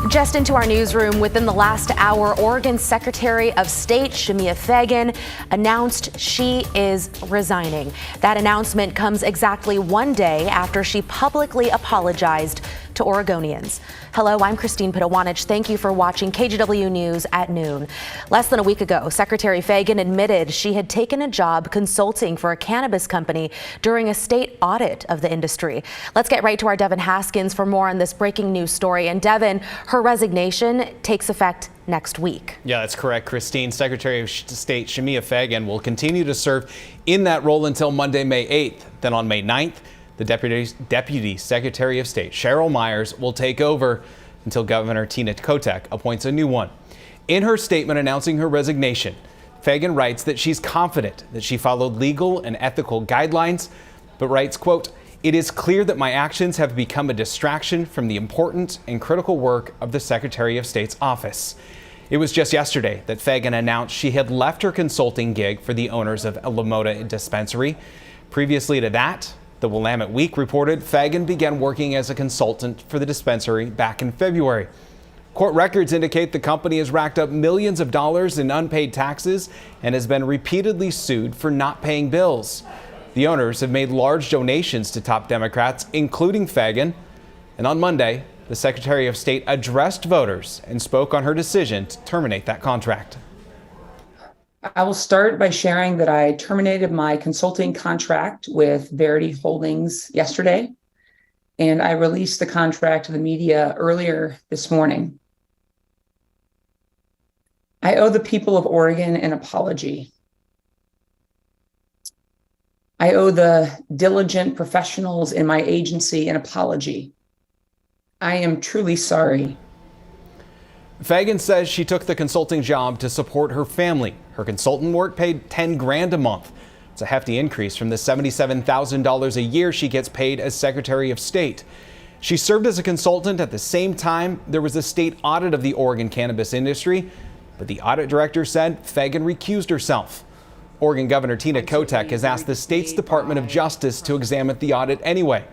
Just into our newsroom, within the last hour, Oregon's Secretary of State, Shemia Fagan, announced she is resigning. That announcement comes exactly one day after she publicly apologized to Oregonians. Hello, I'm Christine Pitawanich. Thank you for watching KGW News at noon. Less than a week ago, Secretary Fagan admitted she had taken a job consulting for a cannabis company during a state audit of the industry. Let's get right to our Devin Haskins for more on this breaking news story. And Devin, her resignation takes effect next week. Yeah, that's correct, Christine. Secretary of State Shemia Fagan will continue to serve in that role until Monday, May 8th. Then on May 9th, the Deputy Secretary of State, Cheryl Myers, will take over until Governor Tina Kotek appoints a new one. In her statement announcing her resignation, Fagan writes that she's confident that she followed legal and ethical guidelines, but writes, quote, "It is clear that my actions have become a distraction from the important and critical work of the Secretary of State's office." It was just yesterday that Fagan announced she had left her consulting gig for the owners of Mota dispensary. Previously to that, the Willamette Week reported Fagan began working as a consultant for the dispensary back in February. Court records indicate the company has racked up millions of dollars in unpaid taxes and has been repeatedly sued for not paying bills. The owners have made large donations to top Democrats, including Fagan. And on Monday, the Secretary of State addressed voters and spoke on her decision to terminate that contract. I will start by sharing that I terminated my consulting contract with Verity Holdings yesterday, and I released the contract to the media earlier this morning. I owe the people of Oregon an apology. I owe the diligent professionals in my agency an apology. I am truly sorry. Fagan says she took the consulting job to support her family. Her consultant work paid $10 grand a month. It's a hefty increase from the $77,000 a year she gets paid as Secretary of State. She served as a consultant at the same time there was a state audit of the Oregon cannabis industry, but the audit director said Fagan recused herself. Oregon Governor Tina Kotek has asked the state's Department of Justice to examine the audit anyway.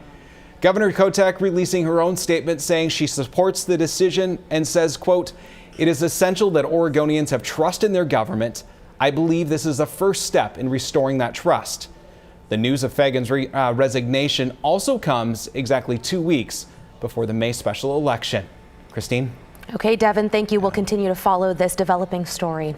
Governor Kotek releasing her own statement saying she supports the decision and says, quote, "It is essential that Oregonians have trust in their government. I believe this is a first step in restoring that trust." The news of Fagan's resignation also comes exactly 2 weeks before the May special election. Christine? Okay, Devin, thank you. We'll continue to follow this developing story.